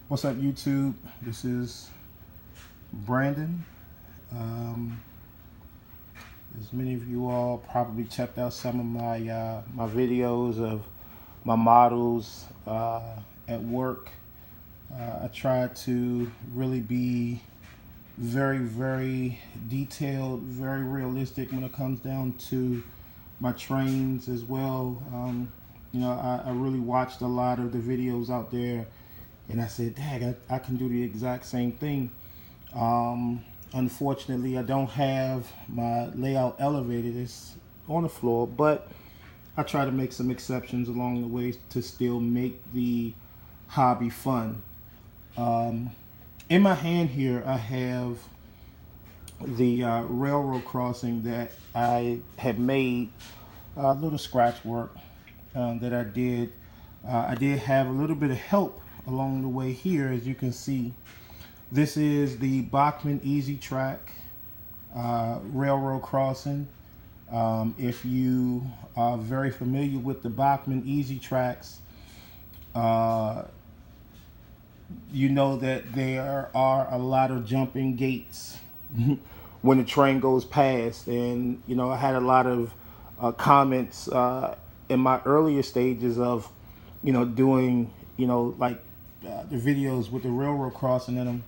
What's up, YouTube? This is Brandon. Um, as many of you all probably checked out some of my videos of my models at work. I try to really be very detailed, very realistic when it comes down to my trains as well. I really watched a lot of the videos out there, and I said, dang, I can do the exact same thing. Unfortunately, I don't have my layout elevated. It's on the floor, but I try to make some exceptions along the way to still make the hobby fun. In my hand here, I have the railroad crossing that I had made, a little scratch work that I did. I did have a little bit of help along the way here. As you can see, this is the Bachman Easy Track railroad crossing. If you are very familiar with the Bachman Easy Tracks, you know that there are a lot of jumping gates when the train goes past. And I had a lot of comments in my earlier stages of doing like the videos with the railroad crossing in them.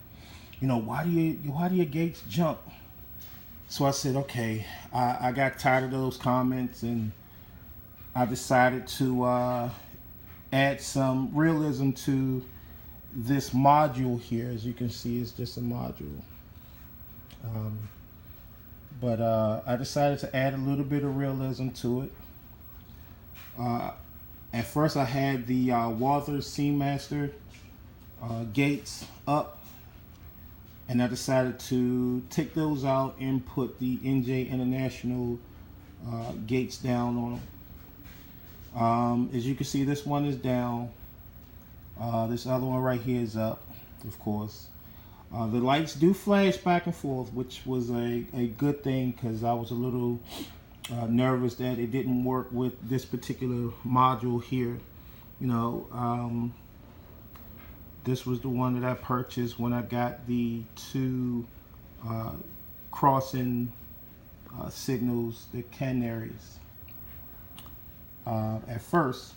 Why do your gates jump? So I said, okay, I got tired of those comments, and I decided to add some realism to this module here. As you can see, it's just a module. But I decided to add a little bit of realism to it. At first, I had the Walther Seamaster gates up, and I decided to take those out and put the NJ International gates down on them. As you can see, this one is down. This other one right here is up, of course. The lights do flash back and forth, which was a good thing, because I was a little nervous that it didn't work with this particular module here. This was the one that I purchased when I got the two crossing signals, the canaries, at first,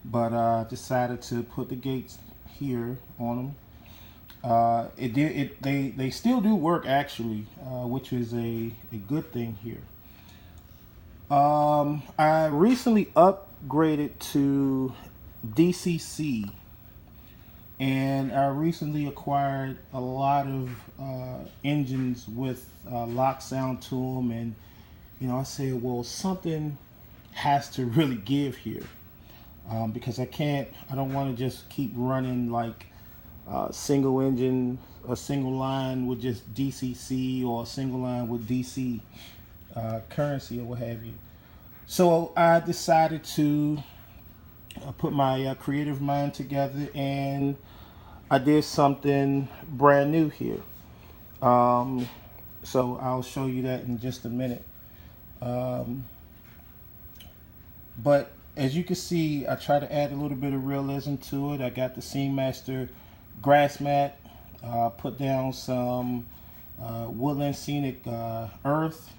but I decided to put the gates here on them. They still do work, actually, which is a good thing here. I recently upgraded to DCC, and I recently acquired a lot of engines with lock sound to them, and I said, well, something has to really give here, because I don't want to just keep running like single engine, a single line with just DCC, or a single line with DC currency, or what have you. So I decided to put my creative mind together, and I did something brand new here. So I'll show you that in just a minute. But as you can see, I try to add a little bit of realism to it. I got the Seamaster grass mat, put down some woodland scenic earth,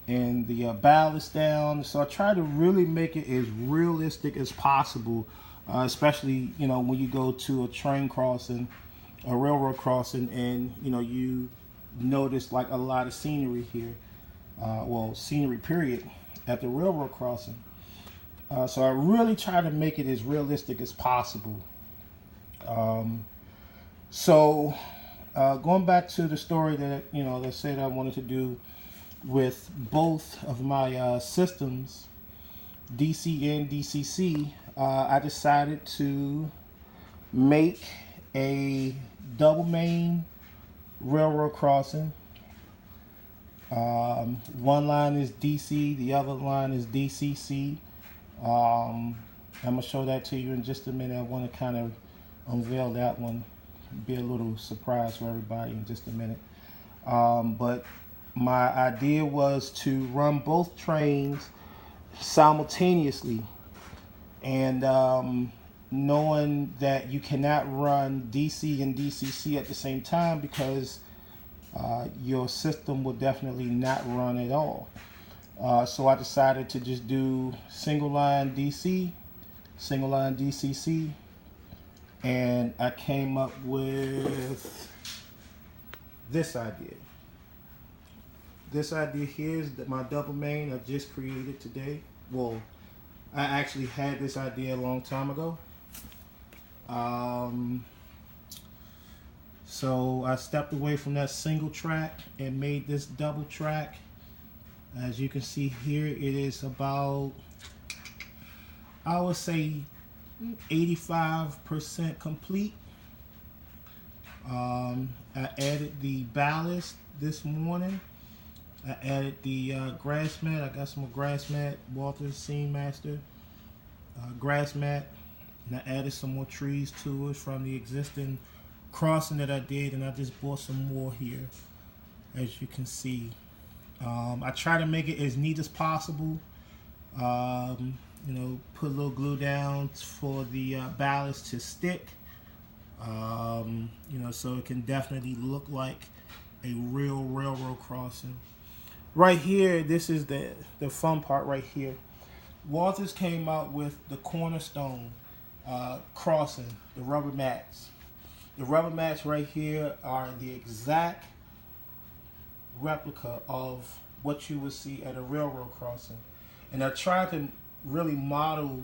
and the ballast down. So I try to really make it as realistic as possible, especially when you go to a train crossing, a railroad crossing, and you notice like a lot of scenery here, well, scenery period, at the railroad crossing. So I really try to make it as realistic as possible. So going back to the story that that said I wanted to do with both of my systems, DC and DCC, I decided to make a double main railroad crossing. One line is DC, the other line is DCC. I'm gonna show that to you in just a minute. I want to kind of unveil that one, be a little surprise for everybody in just a minute. But my idea was to run both trains simultaneously, and knowing that you cannot run DC and DCC at the same time, because your system will definitely not run at all. So I decided to just do single line DC, single line DCC, and I came up with this idea. This idea here is my double main I just created today. Well, I actually had this idea a long time ago. So I stepped away from that single track and made this double track. As you can see here, it is about, I would say, 85% complete. I added the ballast this morning. I added the grass mat. I got some more grass mat, Walter's Scene Master grass mat, and I added some more trees to it from the existing crossing that I did, and I just bought some more here, as you can see. I try to make it as neat as possible. You know, put a little glue down for the ballast to stick. You know, so it can definitely look like a real railroad crossing. Right here, this is the fun part right here. Walters came out with the cornerstone crossing, the rubber mats. The rubber mats right here are the exact replica of what you would see at a railroad crossing. And I tried to really model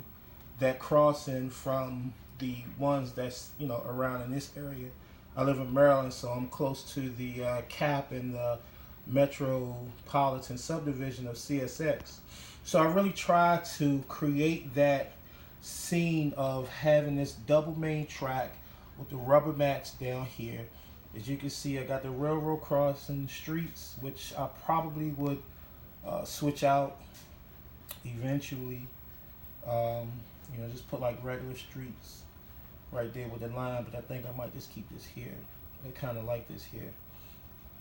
that crossing from the ones that's, you know, around in this area. I live in Maryland, so I'm close to the CAP and the metropolitan subdivision of CSX. So I really tried to create that scene of having this double main track with the rubber mats down here. As you can see, I got the railroad crossing streets, which I probably would switch out eventually. You know, just put like regular streets right there with the line, but I think I might just keep this here. I kind of like this here.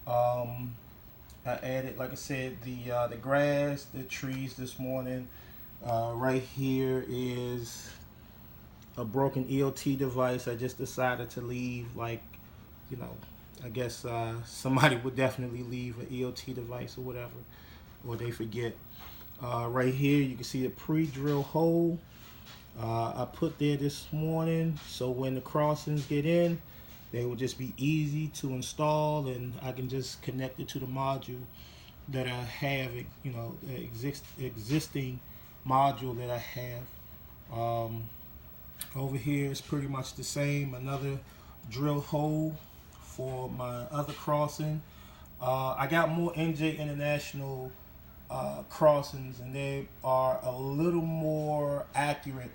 I added, like I said, the grass, the trees this morning. Right here is a broken EOT device. I just decided to leave, like, you know, I guess somebody would definitely leave an EOT device or whatever, or they forget. Right here, you can see a pre-drill hole. I put there this morning, so when the crossings get in, they will just be easy to install, and I can just connect it to the module that I have, you know, the existing module that I have. Over here is pretty much the same, another drill hole for my other crossing. I got more NJ International crossings, and they are a little more accurate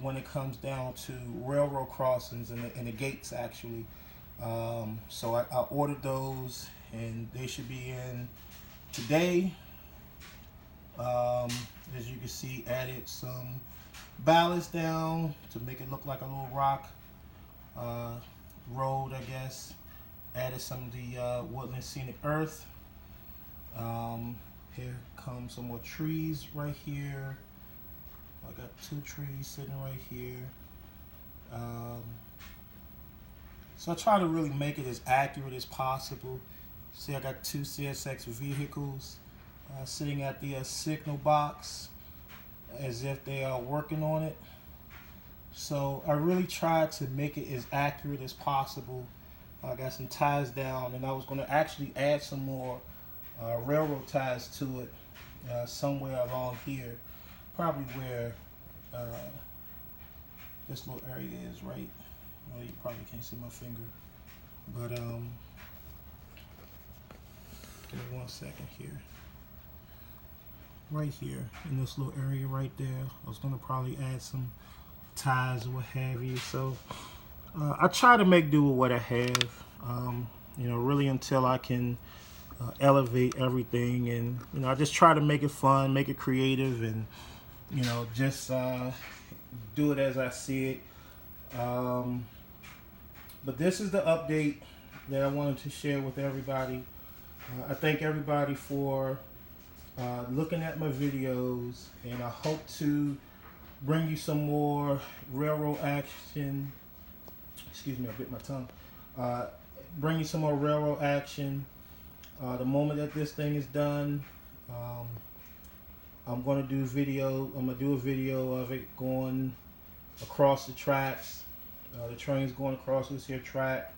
when it comes down to railroad crossings and the gates, actually. So I ordered those, and they should be in today. As you can see, added some ballast down to make it look like a little rock road, I guess. Added some of the woodland scenic earth. Here comes some more trees right here. I got 2 trees sitting right here. So I try to really make it as accurate as possible. See, I got 2 CSX vehicles sitting at the signal box as if they are working on it. So I really tried to make it as accurate as possible. I got some ties down, and I was going to actually add some more railroad ties to it somewhere along here, probably where this little area is, right? Well, you probably can't see my finger, but give me 1 second here. Right here in this little area right there, I was going to probably add some ties or what have you. So I try to make do with what I have, you know, really until I can elevate everything. And, you know, I just try to make it fun, make it creative, and, you know, just do it as I see it. But this is the update that I wanted to share with everybody. I thank everybody for looking at my videos, and I hope to bring you some more railroad action. Excuse me, I bit my tongue. Bring you some more railroad action. The moment that this thing is done, I'm gonna do video. I'm gonna do a video of it going across the tracks. The train's going across this here track.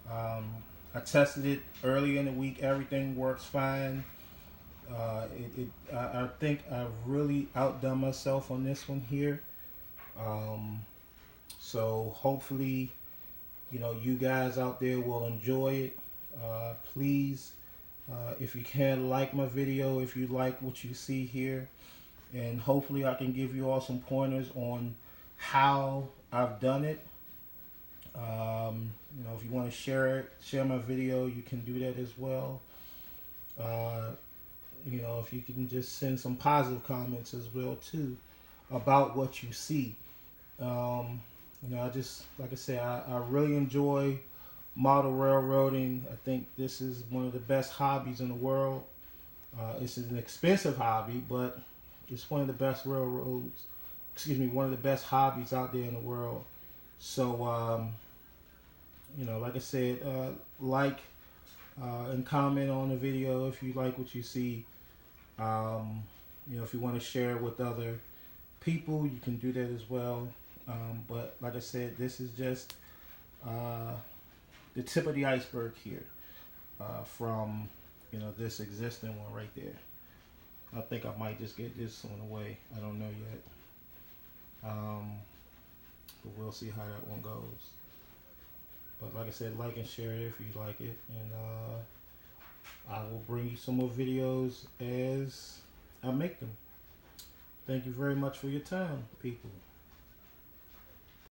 I tested it earlier in the week. Everything works fine. I think I've really outdone myself on this one here. So hopefully, you guys out there will enjoy it. Please, if you can, like my video if you like what you see here, and hopefully I can give you all some pointers on how I've done it. If you want to share my video, you can do that as well. If you can just send some positive comments as well too about what you see. I just, like I said, I really enjoy model railroading. I think this is one of the best hobbies in the world. It's an expensive hobby, but it's one of the best one of the best hobbies out there in the world. So, like I said, like and comment on the video if you like what you see. If you want to share it with other people, you can do that as well. But like I said, this is just the tip of the iceberg here from this existing one right there. I think I might just get this one away. I don't know yet. But we'll see how that one goes. But like I said, like and share it if you like it, and I will bring you some more videos as I make them. Thank you very much for your time, people.